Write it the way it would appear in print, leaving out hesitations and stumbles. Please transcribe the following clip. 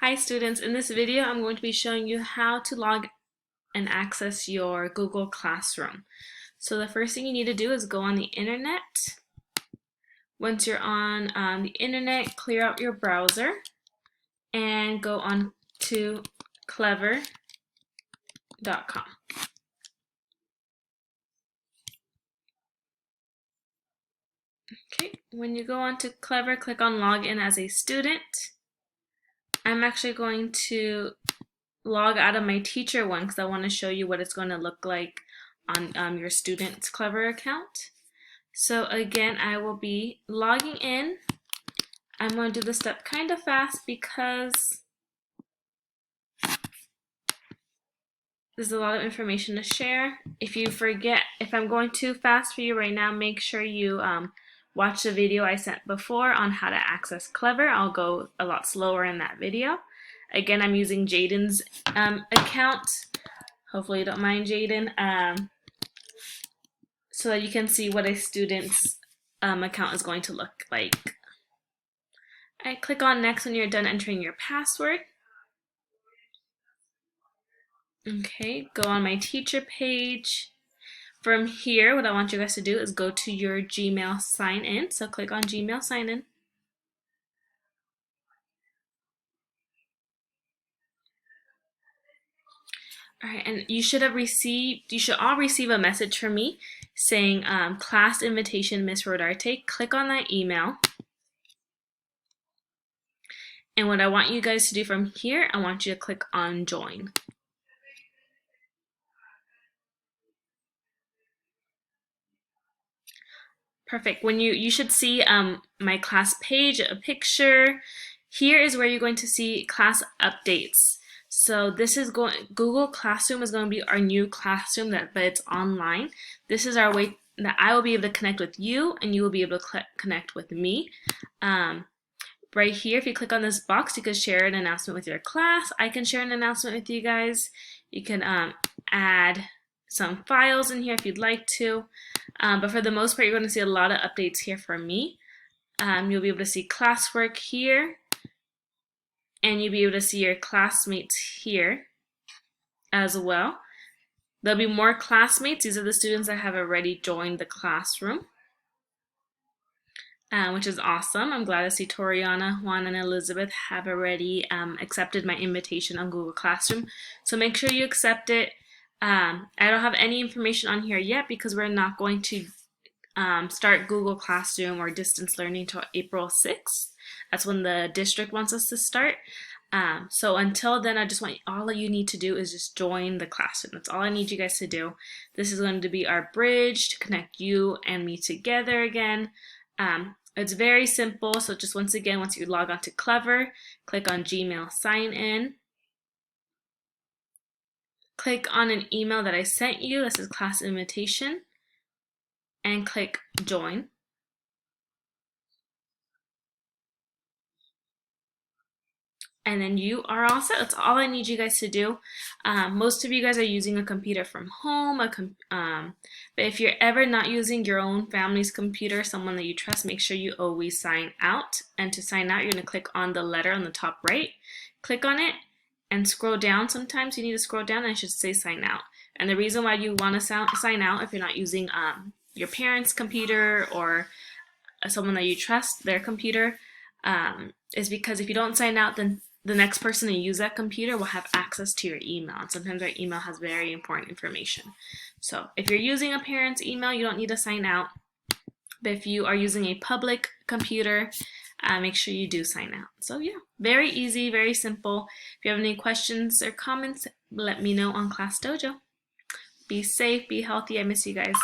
Hi students, in this video I'm going to be showing you how to log and access your Google Classroom. So the first thing you need to do is go on the internet. Once you're on the internet, clear out your browser and go on to clever.com. Okay, when you go on to Clever, click on Login as a student. I'm actually going to log out of my teacher one because I want to show you what it's going to look like on your student's Clever account. So again, I will be logging in. I'm going to do the step kind of fast because there's a lot of information to share. If you forget, if I'm going too fast for you right now, make sure you watch the video I sent before on how to access Clever. I'll go a lot slower in that video. Again, I'm using Jaden's account. Hopefully you don't mind, Jaden, so that you can see what a student's account is going to look like. All right, click on next when you're done entering your password. Okay, go on my teacher page. From here, what I want you guys to do is go to your Gmail sign in. So click on Gmail sign in. All right, and you should all receive a message from me saying class invitation, Miss Rodarte. Click on that email. And what I want you guys to do from here, I want you to click on join. Perfect. When you should see my class page, a picture. Here is where you're going to see class updates. So this is Google Classroom is going to be our new classroom, but it's online. This is our way that I will be able to connect with you and you will be able to connect with me. Right here, if you click on this box, you can share an announcement with your class. I can share an announcement with you guys. You can add some files in here if you'd like to. But for the most part, you're going to see a lot of updates here from me. You'll be able to see classwork here, and you'll be able to see your classmates here as well. There'll be more classmates. These are the students that have already joined the classroom, which is awesome. I'm glad to see Toriana, Juan, and Elizabeth have already accepted my invitation on Google Classroom. So make sure you accept it. I don't have any information on here yet because we're not going to start Google Classroom or distance learning until April 6th. That's when the district wants us to start. So until then, I just want all you need to do is just join the classroom. That's all I need you guys to do. This is going to be our bridge to connect you and me together again. It's very simple. So just once again, once you log on to Clever, click on Gmail sign in. Click on an email that I sent you. This is class invitation. And click join. And then you are all set. That's all I need you guys to do. Most of you guys are using a computer from home. But if you're ever not using your own family's computer, someone that you trust, make sure you always sign out. And to sign out, you're going to click on the letter on the top right. Click on it and scroll down. Sometimes you need to scroll down and it should say sign out. And the reason why you want to sign out if you're not using your parents' computer or someone that you trust, their computer, is because if you don't sign out, then the next person to use that computer will have access to your email. And sometimes our email has very important information. So if you're using a parent's email, you don't need to sign out. But if you are using a public computer, make sure you do sign out. So yeah, very easy, very simple. If you have any questions or comments, let me know on Class Dojo. Be safe, be healthy. I miss you guys.